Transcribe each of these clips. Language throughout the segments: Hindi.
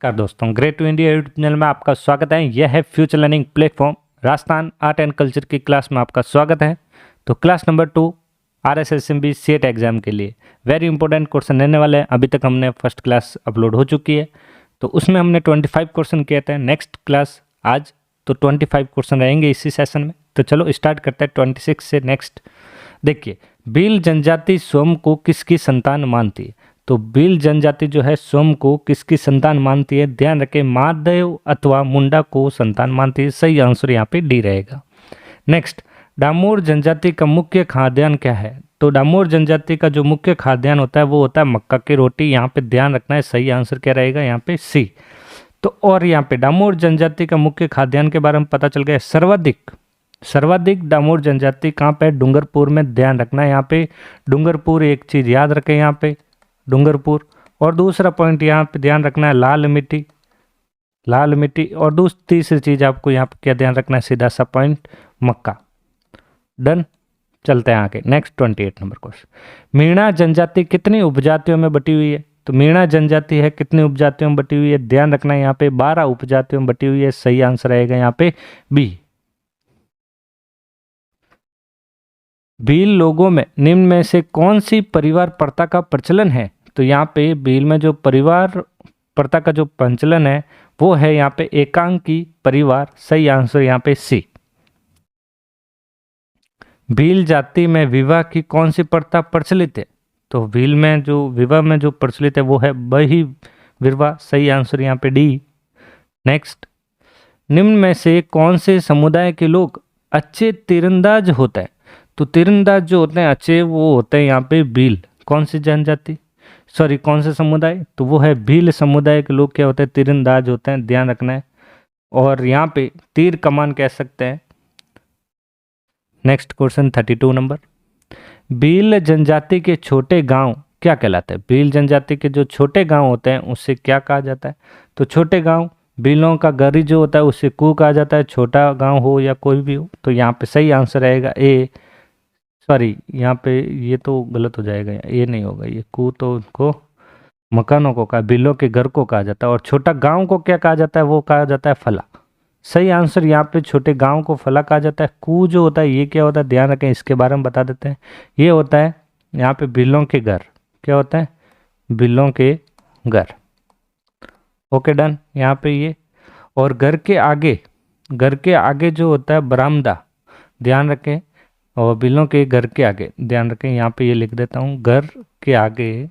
नमस्कार दोस्तों, great to India YouTube channel में आपका स्वागत है। यह है future learning platform. Rajasthan art and culture की क्लास में आपका स्वागत है। तो class number 2 RSSMB set exam के लिए वेरी इंपॉर्टेंट क्वेश्चन रहने वाले हैं। अभी तक हमने फर्स्ट क्लास अपलोड हो चुकी है, तो उसमें हमने 25 क्वेश्चन किए थे। नेक्स्ट क्लास आज तो 25 क्वेश्चन रहेंगे इसी सेशन में। तो चलो स्टार्ट करते हैं 26 से। नेक्स्ट देखिए, भील जनजाति स्वयं को किसकी संतान मानती है? तो भील जनजाति जो है स्वयं को किसकी संतान मानती है? ध्यान रखें, महादेव अथवा मुंडा को संतान मानती है। सही आंसर यहाँ पे डी रहेगा। नेक्स्ट, डामोर जनजाति का मुख्य खाद्यान्न क्या है? तो डामोर जनजाति का जो मुख्य खाद्यान्न होता है वो होता है मक्का की रोटी। यहाँ पे ध्यान रखना है, सही आंसर क्या रहेगा यहाँ पे सी। तो और यहाँ पे डामोर जनजाति का मुख्य खाद्यान्न के बारे में पता चल गया। सर्वाधिक डामोर जनजाति कहाँ पे? डूंगरपुर में। ध्यान रखना है यहाँ पे डूंगरपुर, एक चीज याद रखें यहाँ पे डूंगरपुर। और दूसरा पॉइंट यहाँ पे ध्यान रखना है लाल मिट्टी। और तीसरी चीज आपको यहाँ पे क्या ध्यान रखना है? सीधा सा पॉइंट मक्का। डन, चलते हैं आगे। नेक्स्ट 28 नंबर क्वेश्चन, मीणा जनजाति कितनी उपजातियों में बटी हुई है? तो मीणा जनजाति है कितनी उपजातियों में बटी हुई है? ध्यान रखना है यहाँ पे 12 उपजातियों में बटी हुई है। सही आंसर रहेगा यहाँ पे बी। भील लोगों में निम्न में से कौन सी परिवार प्रथा का प्रचलन है? तो यहाँ पे भील में जो परिवार प्रथा का जो प्रचलन है वो है यहाँ पे एकांकी परिवार। सही आंसर यहाँ पे सी। भील जाति में विवाह की कौन सी प्रथा प्रचलित है? तो भील में जो विवाह में जो प्रचलित है वो है बही विवाह। सही आंसर यहाँ पे डी। नेक्स्ट, निम्न में से कौन से समुदाय के लोग अच्छे तीरंदाज होते हैं? तो तीरंदाज जो होते हैं अच्छे वो होते हैं यहाँ पे भील। कौन सी जनजाति, सॉरी कौन से समुदाय? तो वो है भील समुदाय के लोग क्या होते हैं? तीरंदाज होते हैं। ध्यान रखना है। और यहाँ पे तीर कमान कह सकते हैं। नेक्स्ट क्वेश्चन 32 नंबर, भील जनजाति के छोटे गांव क्या कहलाते हैं? भील जनजाति के जो छोटे गांव होते हैं उससे क्या कहा जाता है? तो छोटे गांव, भीलों का गरी जो होता है उससे कू कहा जाता है, छोटा गांव हो या कोई भी हो। तो यहाँ पे सही आंसर रहेगा ए। सॉरी यहाँ पे ये तो गलत हो जाएगा, ये नहीं होगा। ये कू तो उनको मकानों को कहा, बिलों के घर को कहा जाता है। और छोटा गांव को क्या कहा जाता है? वो कहा जाता है फला। सही आंसर यहाँ पे छोटे गांव को फला कहा जाता है। कू जो होता है ये क्या होता है? ध्यान रखें, इसके बारे में बता देते हैं। ये होता है यहाँ पे बिलों के घर। क्या होता है? बिलों के घर। ओके डन यहाँ पे ये। और घर के आगे जो होता है बरामदा। ध्यान रखें, और बिलों के घर के आगे ध्यान रखें, यहाँ पे ये लिख देता हूँ। घर के आगे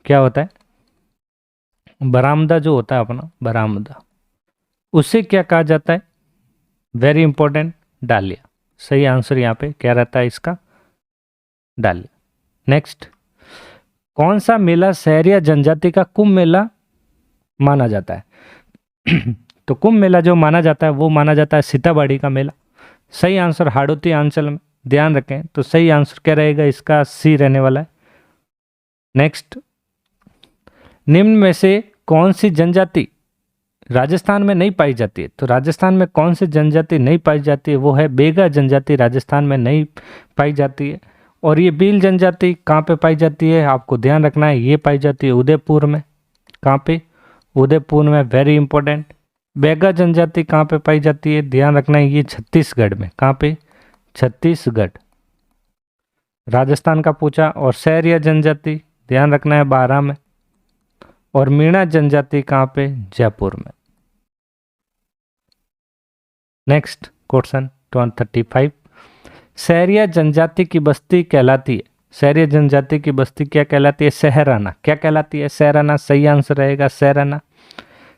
क्या होता है? बरामदा जो होता है अपना बरामदा, उसे क्या कहा जाता है? वेरी इंपॉर्टेंट, डालिया। सही आंसर यहाँ पे क्या रहता है इसका? डालिया। नेक्स्ट, कौन सा मेला सहरिया जनजाति का कुंभ मेला माना जाता है? तो कुंभ मेला जो माना जाता है वो माना जाता है सीताबाड़ी का मेला। सही आंसर हाड़ौती अंचल में। ध्यान रखें, तो सही आंसर क्या रहेगा इसका? सी रहने वाला है। नेक्स्ट, निम्न में से कौन सी जनजाति राजस्थान में नहीं पाई जाती है? तो राजस्थान में कौन सी जनजाति नहीं पाई जाती है? वो है बेगा जनजाति। राजस्थान में नहीं पाई जाती है। और ये भील जनजाति कहाँ पे पाई जाती है? आपको ध्यान रखना है, ये पाई जाती है उदयपुर में। कहाँ पे? उदयपुर में। Very important. बेगा जनजाति कहाँ पे पाई जाती है? ध्यान रखना है, ये छत्तीसगढ़ में। कहाँ पे? छत्तीसगढ़, राजस्थान का पूछा। और सहरिया जनजाति ध्यान रखना है 12 में। और मीणा जनजाति कहाँ पे? जयपुर में। नेक्स्ट क्वेश्चन 35, सहरिया जनजाति की बस्ती कहलाती है। सहरिया जनजाति की बस्ती क्या कहलाती है? सहराना। क्या कहलाती है? सहराना। सही आंसर रहेगा सहराना।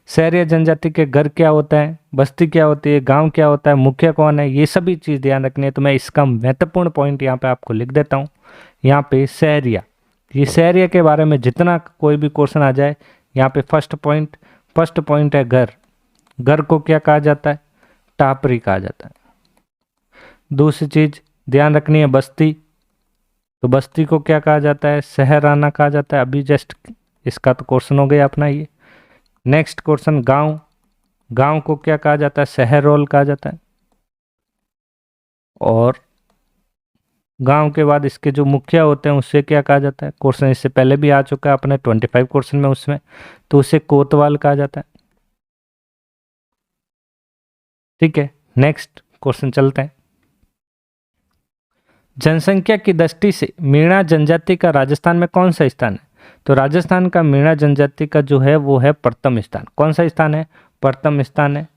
सहरिया जनजाति के घर क्या होता है? बस्ती क्या होती है? गांव क्या होता है? मुखिया कौन है? ये सभी चीज़ ध्यान रखनी है। तो मैं इसका महत्वपूर्ण पॉइंट यहाँ पे आपको लिख देता हूँ। यहाँ पे सहरिया, ये सहरिया के बारे में जितना कोई भी क्वेश्चन आ जाए, यहाँ पे फर्स्ट पॉइंट है घर। घर को क्या कहा जाता है? टापरी कहा जाता है। दूसरी चीज ध्यान रखनी है बस्ती। तो बस्ती को क्या कहा जाता है? सहराना कहा जाता है। अभी जस्ट इसका तो क्वेश्चन हो गया अपना ये। नेक्स्ट क्वेश्चन, गांव को क्या कहा जाता है? शहरोल कहा जाता है। और गांव के बाद इसके जो मुखिया होते हैं उससे क्या कहा जाता है? क्वेश्चन इससे पहले भी आ चुका है अपने 25 क्वेश्चन में उसमें, तो उसे कोतवाल कहा जाता है। ठीक है, नेक्स्ट क्वेश्चन चलते हैं। जनसंख्या की दृष्टि से मीणा जनजाति का राजस्थान में कौन सा स्थान है? तो राजस्थान का मीणा जनजाति का जो है वो है प्रथम स्थान। कौन सा स्थान है? प्रथम स्थान है।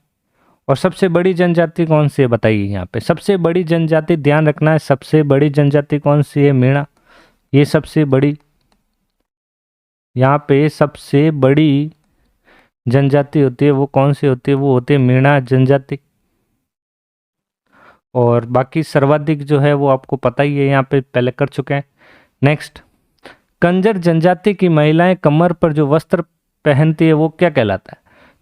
और सबसे बड़ी जनजाति कौन सी है बताइए? यहाँ पे सबसे बड़ी जनजाति ध्यान रखना है, सबसे बड़ी जनजाति कौन सी है? मीणा। ये सबसे बड़ी, यहाँ पे सबसे बड़ी जनजाति होती है वो कौन सी होती है? वो होती है मीणा जनजाति। और बाकी सर्वाधिक जो है वो आपको पता ही है, यहाँ पे पहले कर चुके हैं। नेक्स्ट, कंजर जनजाति की महिलाएं कमर पर जो वस्त्र पहनती है वो क्या कहलाता है?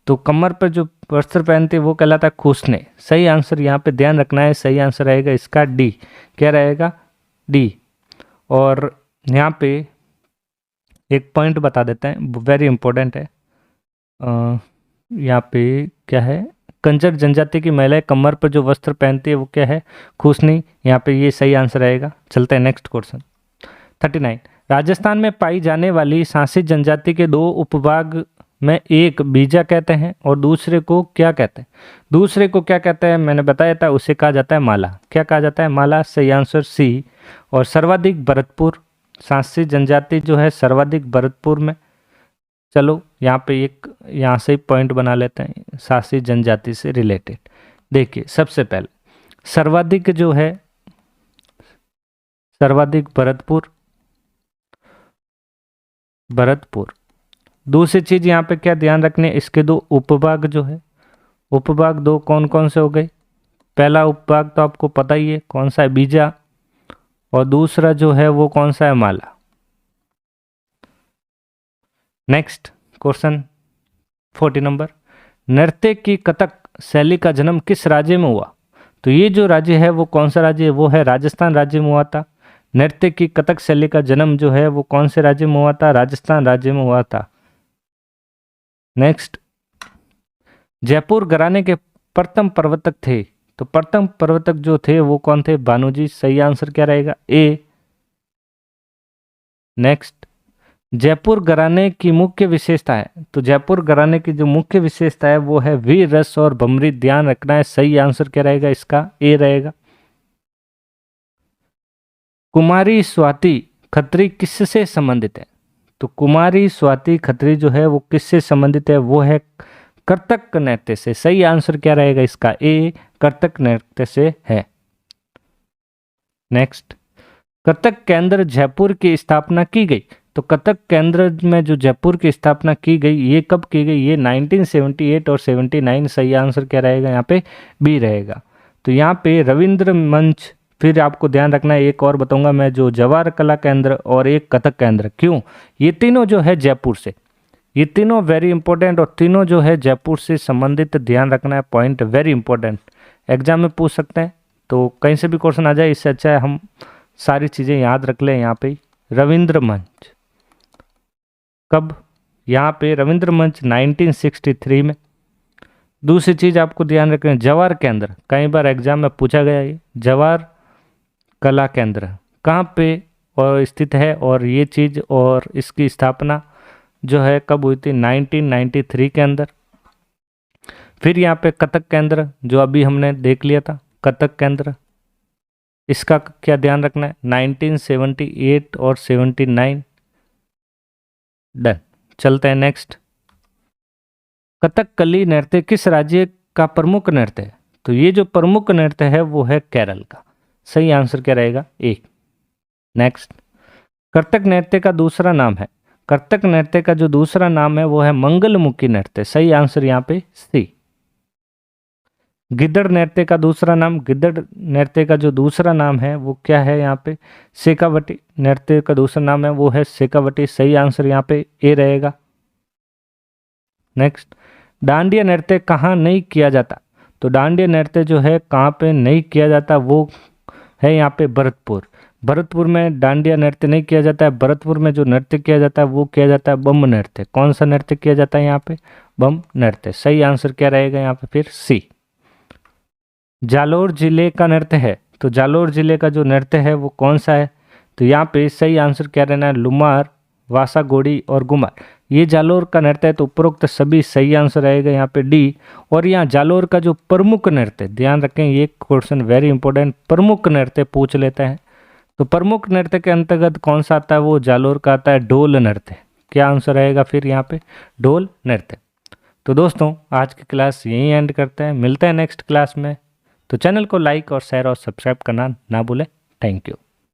तो कमर पर जो वस्त्र पहनती है वो कहलाता है खूसने। सही आंसर यहाँ पे ध्यान रखना है, सही आंसर रहेगा इसका डी। क्या रहेगा? डी। और यहाँ पे एक पॉइंट बता देते हैं, वेरी इंपॉर्टेंट है। यहाँ पे क्या है? कंजर जनजाति की महिलाएं कमर पर जो वस्त्र पहनती है वो क्या है? खूसनी। यहाँ पे ये सही आंसर रहेगा। चलते हैं नेक्स्ट क्वेश्चन 39। राजस्थान में पाई जाने वाली सांसी जनजाति के दो उपभाग में एक बीजा कहते हैं और दूसरे को क्या कहते हैं? दूसरे को क्या कहते हैं मैंने बताया था, उसे कहा जाता है माला। क्या कहा जाता है? माला। सही आंसर सी। और सर्वाधिक भरतपुर सांसी जनजाति जो है सर्वाधिक भरतपुर में। चलो यहाँ पे एक यहाँ से पॉइंट बना लेते हैं सांसी जनजाति से रिलेटेड। देखिए सबसे पहले सर्वाधिक जो है, सर्वाधिक भरतपुर, भरतपुर। दूसरी चीज यहाँ पे क्या ध्यान रखने, इसके दो उपभाग जो है, उपभाग दो कौन कौन से हो गए? पहला उपभाग तो आपको पता ही है कौन सा है? बीजा। और दूसरा जो है वो कौन सा है? माला। Next question 40 number. नृत्य की कथक शैली का जन्म किस राज्य में हुआ? तो ये जो राज्य है वो कौन सा राज्य है? वो है राजस्थान राज्य में हुआ था। नृत्य की कथक शैली का जन्म जो है वो कौन से राज्य में हुआ था? राजस्थान राज्य में हुआ था। नेक्स्ट, जयपुर घराने के प्रथम प्रवर्तक थे, तो प्रथम प्रवर्तक जो थे वो कौन थे? भानुजी। सही आंसर क्या रहेगा? ए। नेक्स्ट, जयपुर घराने की मुख्य विशेषता है, तो जयपुर घराने की जो मुख्य विशेषता है वो है वीर रस और भमरी। ध्यान रखना है, सही आंसर क्या रहेगा? इसका ए रहेगा। कुमारी स्वाति खत्री किससे संबंधित है? तो कुमारी स्वाति खत्री जो है वो किससे संबंधित है? वो है कर्तक नृत्य से। सही आंसर क्या रहेगा? इसका ए, कर्तक नृत्य से है। नेक्स्ट, कथक केंद्र जयपुर की स्थापना की गई, तो कथक केंद्र में जो जयपुर की स्थापना की गई ये कब की गई? ये 1978 और 79। सही आंसर क्या रहेगा? यहाँ पे बी रहेगा। तो यहाँ पे रविंद्र मंच, फिर आपको ध्यान रखना है एक और बताऊंगा मैं, जो जवाहर कला केंद्र और एक कथक केंद्र। क्यों? ये तीनों जो है जयपुर से, ये तीनों वेरी इंपॉर्टेंट और तीनों जो है जयपुर से संबंधित। ध्यान रखना है, पॉइंट वेरी इंपॉर्टेंट, एग्जाम में पूछ सकते हैं, तो कहीं से भी क्वेश्चन आ जाए, इससे अच्छा है हम सारी चीज़ें याद रख लें। यहाँ पे रविंद्र मंच कब? यहाँ पे रविंद्र मंच 1963 में। दूसरी चीज़ आपको ध्यान रखना है, जवाहर केंद्र, कई बार एग्जाम में पूछा गया है। जवाहर कला केंद्र कहाँ पे और स्थित है, और ये चीज़ और इसकी स्थापना जो है कब हुई थी? 1993 के अंदर। फिर यहाँ पे कथक केंद्र जो अभी हमने देख लिया था, कथक केंद्र, इसका क्या ध्यान रखना है? 1978 और 79। डन। चलते हैं नेक्स्ट। कथकली नृत्य किस राज्य का प्रमुख नृत्य है? तो ये जो प्रमुख नृत्य है वो है केरल का। सही आंसर क्या रहेगा? ए। नेक्स्ट, कथक नृत्य का दूसरा नाम है, कथक नृत्य का जो दूसरा नाम है वो है मंगलमुखी नृत्य। सही आंसर यहाँ पे सी। गिद्दड़ नृत्य का दूसरा नाम, गिद्दड़ नृत्य का जो दूसरा नाम है वो क्या है? यहाँ पे शेखावटी नृत्य का दूसरा नाम है वो है शेखावटी। सही आंसर यहाँ पे ए रहेगा। नेक्स्ट, डांडिया नृत्य कहाँ नहीं किया जाता? तो डांडिया नृत्य जो है कहाँ पे नहीं किया जाता? वो है यहाँ पे भरतपुर। भरतपुर में डांडिया नृत्य नहीं किया जाता है। भरतपुर में जो नृत्य किया जाता है वो किया जाता है बम नृत्य। कौन सा नृत्य किया जाता है यहाँ पे? बम नृत्य। सही आंसर क्या रहेगा यहाँ पे? फिर सी। जालोर जिले का नृत्य है, तो जालोर जिले का जो नृत्य है वो कौन सा है? तो यहाँ पे सही आंसर क्या रहना है? लुमार, वासा, गोड़ी और गुमार, ये जालोर का नृत्य है। तो उपरोक्त सभी सही आंसर रहेगा यहाँ पे डी। और यहाँ जालोर का जो प्रमुख नृत्य, ध्यान रखें ये क्वेश्चन वेरी इंपॉर्टेंट, प्रमुख नृत्य पूछ लेते हैं। तो प्रमुख नृत्य के अंतर्गत कौन सा आता है? वो जालोर का आता है ढोल नृत्य। क्या आंसर रहेगा फिर यहाँ पे? ढोल नृत्य। तो दोस्तों आज की क्लास यहीं एंड करते हैं, मिलते हैं नेक्स्ट क्लास में। तो चैनल को लाइक और शेयर और सब्सक्राइब करना ना भूलें। Thank you.